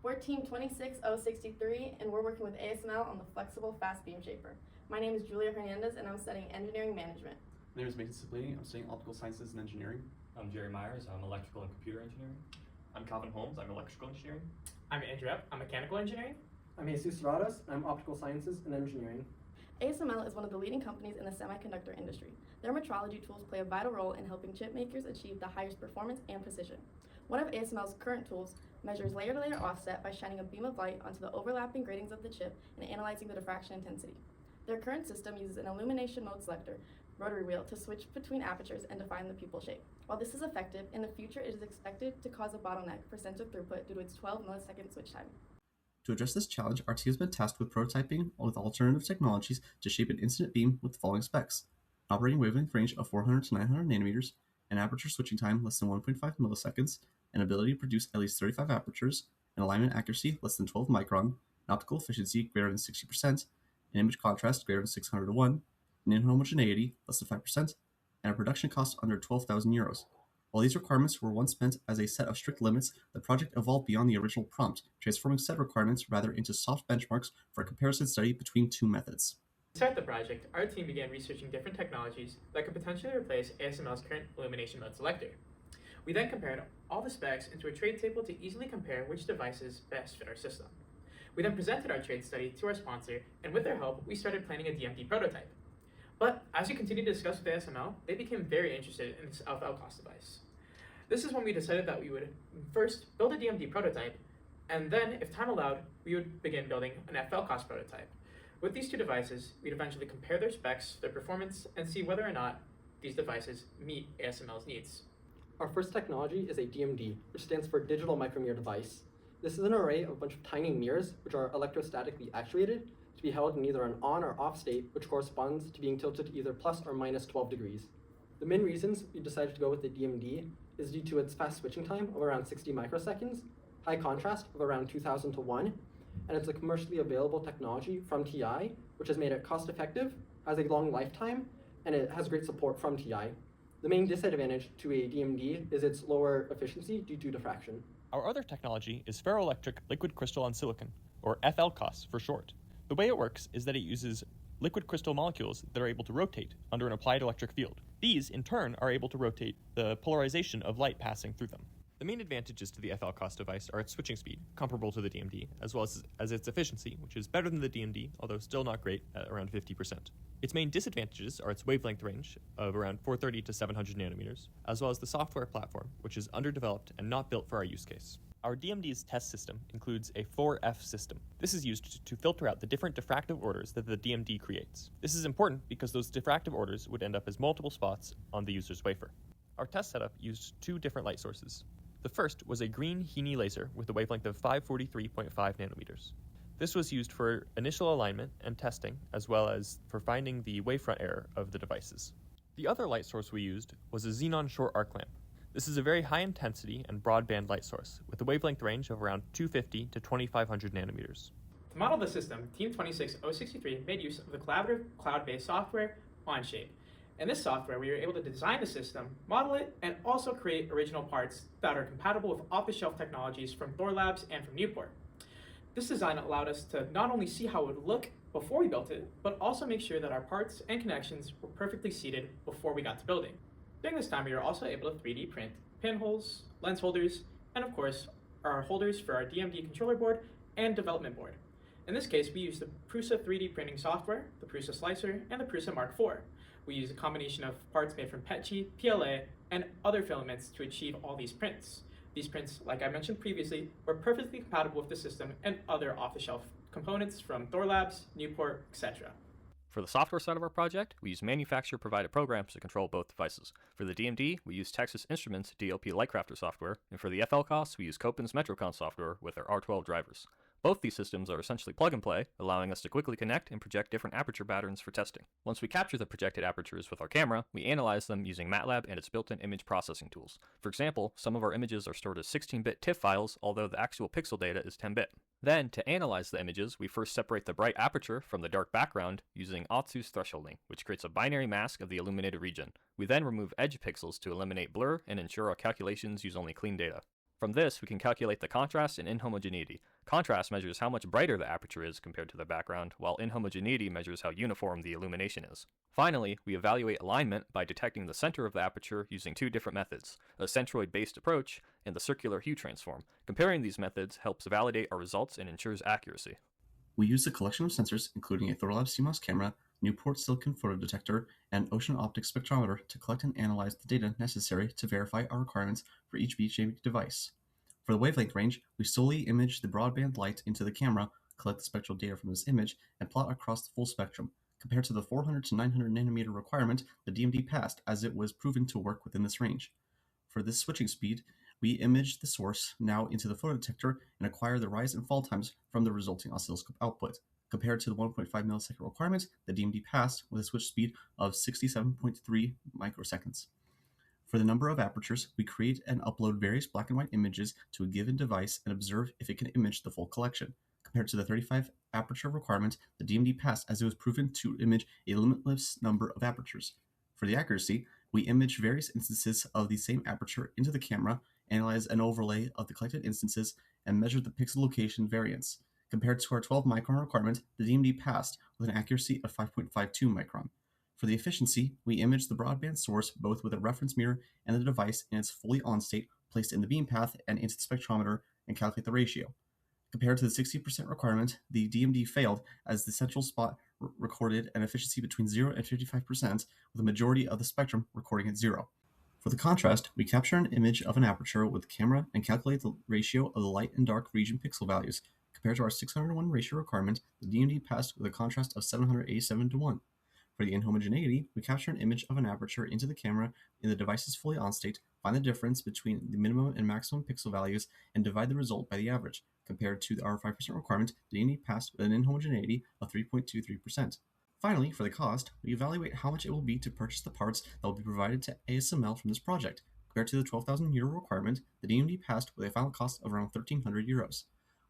We're Team 26063, and we're working with ASML on the flexible fast beam shaper. My name is Julia Hernandez, and I'm studying engineering management. My name is Mason Cipollini. I'm studying optical sciences and engineering. I'm Jerry Myers. I'm electrical and computer engineering. I'm Calvin Holmes. I'm electrical engineering. I'm Andrew Epp. I'm mechanical engineering. I'm Jesus Serratos. I'm optical sciences and engineering. ASML is one of the leading companies in the semiconductor industry. Their metrology tools play a vital role in helping chip makers achieve the highest performance and precision. One of ASML's current tools measures layer-to-layer offset by shining a beam of light onto the overlapping gratings of the chip and analyzing the diffraction intensity. Their current system uses an illumination mode selector rotary wheel to switch between apertures and define the pupil shape. While this is effective, in the future it is expected to cause a bottleneck for sensor throughput due to its 12-millisecond switch time. To address this challenge, our team has been tasked with prototyping with alternative technologies to shape an incident beam with the following specs: an operating wavelength range of 400 to 900 nanometers, an aperture switching time less than 1.5 milliseconds, an ability to produce at least 35 apertures, an alignment accuracy less than 12 micron, an optical efficiency greater than 60%, an image contrast greater than 600 to 1, an inhomogeneity less than 5%, and a production cost under 12,000 euros. While these requirements were once meant as a set of strict limits, the project evolved beyond the original prompt, transforming said requirements rather into soft benchmarks for a comparison study between two methods. To start the project, our team began researching different technologies that could potentially replace ASML's current illumination mode selector. We then compared all the specs into a trade table to easily compare which devices best fit our system. We then presented our trade study to our sponsor, and with their help, we started planning a DMD prototype. But as we continued to discuss with ASML, they became very interested in this FL-COS device. This is when we decided that we would first build a DMD prototype, and then, if time allowed, we would begin building an FL-COS prototype. With these two devices, we'd eventually compare their specs, their performance, and see whether or not these devices meet ASML's needs. Our first technology is a DMD, which stands for Digital Micromirror Device. This is an array of a bunch of tiny mirrors, which are electrostatically actuated, to be held in either an on or off state, which corresponds to being tilted either plus or minus 12 degrees. The main reasons we decided to go with the DMD is due to its fast switching time of around 60 microseconds, high contrast of around 2000 to 1, and it's a commercially available technology from TI, which has made it cost-effective, has a long lifetime, and it has great support from TI. The main disadvantage to a DMD is its lower efficiency due to diffraction. Our other technology is ferroelectric liquid crystal on silicon, or FL-COS for short. The way it works is that it uses liquid crystal molecules that are able to rotate under an applied electric field. These, in turn, are able to rotate the polarization of light passing through them. The main advantages to the FL-COS device are its switching speed, comparable to the DMD, as well as its efficiency, which is better than the DMD, although still not great at around 50%. Its main disadvantages are its wavelength range of around 430 to 700 nanometers, as well as the software platform, which is underdeveloped and not built for our use case. Our DMD's test system includes a 4F system. This is used to filter out the different diffractive orders that the DMD creates. This is important because those diffractive orders would end up as multiple spots on the user's wafer. Our test setup used two different light sources. The first was a green Heine laser with a wavelength of 543.5 nanometers. This was used for initial alignment and testing, as well as for finding the wavefront error of the devices. The other light source we used was a xenon short arc lamp. This is a very high intensity and broadband light source, with a wavelength range of around 250 to 2500 nanometers. To model the system, Team 26063 made use of the collaborative cloud-based software Onshape. In this software, we were able to design the system, model it, and also create original parts that are compatible with off-the-shelf technologies from Thorlabs and from Newport. This design allowed us to not only see how it would look before we built it, but also make sure that our parts and connections were perfectly seated before we got to building. During this time, we were also able to 3D print pinholes, lens holders, and of course, our holders for our DMD controller board and development board. In this case, we used the Prusa 3D printing software, the Prusa Slicer, and the Prusa Mark IV. We used a combination of parts made from PETG, PLA, and other filaments to achieve all these prints. These prints, like I mentioned previously, were perfectly compatible with the system and other off-the-shelf components from Thorlabs, Newport, etc. For the software side of our project, we use manufacturer-provided programs to control both devices. For the DMD, we use Texas Instruments DLP Lightcrafter software, and for the FL-COS, we use Kopin's Metrocon software with their R12 drivers. Both these systems are essentially plug-and-play, allowing us to quickly connect and project different aperture patterns for testing. Once we capture the projected apertures with our camera, we analyze them using MATLAB and its built-in image processing tools. For example, some of our images are stored as 16-bit TIFF files, although the actual pixel data is 10-bit. Then, to analyze the images, we first separate the bright aperture from the dark background using Otsu's thresholding, which creates a binary mask of the illuminated region. We then remove edge pixels to eliminate blur and ensure our calculations use only clean data. From this, we can calculate the contrast and inhomogeneity. Contrast measures how much brighter the aperture is compared to the background, while inhomogeneity measures how uniform the illumination is. Finally, we evaluate alignment by detecting the center of the aperture using two different methods, a centroid-based approach and the circular hue transform. Comparing these methods helps validate our results and ensures accuracy. We use a collection of sensors, including a Thorlabs CMOS camera, Newport silicon photodetector, and ocean optic spectrometer to collect and analyze the data necessary to verify our requirements for each beach-shaping device. For the wavelength range, we solely image the broadband light into the camera, collect the spectral data from this image, and plot across the full spectrum. Compared to the 400 to 900 nanometer requirement, the DMD passed as it was proven to work within this range. For this switching speed, we image the source now into the photodetector and acquire the rise and fall times from the resulting oscilloscope output. Compared to the 1.5 millisecond requirement, the DMD passed with a switch speed of 67.3 microseconds. For the number of apertures, we create and upload various black and white images to a given device and observe if it can image the full collection. Compared to the 35 aperture requirement, the DMD passed as it was proven to image a limitless number of apertures. For the accuracy, we image various instances of the same aperture into the camera, analyze an overlay of the collected instances, and measure the pixel location variance. Compared to our 12 micron requirement, the DMD passed with an accuracy of 5.52 micron. For the efficiency, we image the broadband source both with a reference mirror and the device in its fully on state placed in the beam path and into the spectrometer and calculate the ratio. Compared to the 60% requirement, the DMD failed as the central spot recorded an efficiency between 0 and 55%, with the majority of the spectrum recording at 0. For the contrast, we capture an image of an aperture with the camera and calculate the ratio of the light and dark region pixel values. Compared to our 601 ratio requirement, the DMD passed with a contrast of 787 to 1. For the inhomogeneity, we capture an image of an aperture into the camera in the device's fully on state, find the difference between the minimum and maximum pixel values, and divide the result by the average. Compared to our 5% requirement, the DMD passed with an inhomogeneity of 3.23%. Finally, for the cost, we evaluate how much it will be to purchase the parts that will be provided to ASML from this project. Compared to the €12,000 requirement, the DMD passed with a final cost of around €1,300.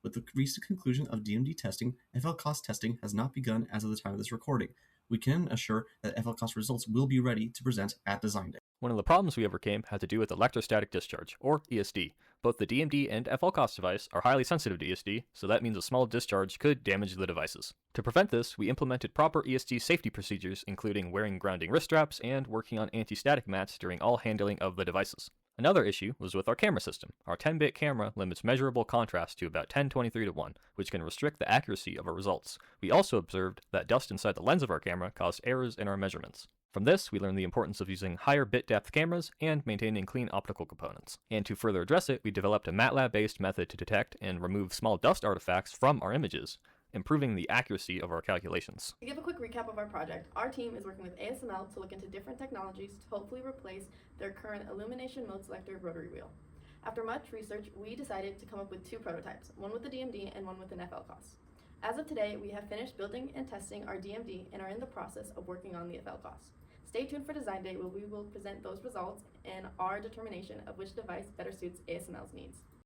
With the recent conclusion of DMD testing, FLCOS testing has not begun as of the time of this recording. We can assure that FLCOS results will be ready to present at Design Day. One of the problems we overcame had to do with electrostatic discharge, or ESD. Both the DMD and FLCOS device are highly sensitive to ESD, so that means a small discharge could damage the devices. To prevent this, we implemented proper ESD safety procedures, including wearing grounding wrist straps and working on anti-static mats during all handling of the devices. Another issue was with our camera system. Our 10-bit camera limits measurable contrast to about 1023 to 1, which can restrict the accuracy of our results. We also observed that dust inside the lens of our camera caused errors in our measurements. From this, we learned the importance of using higher bit depth cameras and maintaining clean optical components. And to further address it, we developed a MATLAB-based method to detect and remove small dust artifacts from our images, improving the accuracy of our calculations. To give a quick recap of our project, our team is working with ASML to look into different technologies to hopefully replace their current illumination mode selector rotary wheel. After much research, we decided to come up with two prototypes, one with the DMD and one with an FLCOS. As of today, we have finished building and testing our DMD and are in the process of working on the FLCOS. Stay tuned for Design Day, where we will present those results and our determination of which device better suits ASML's needs.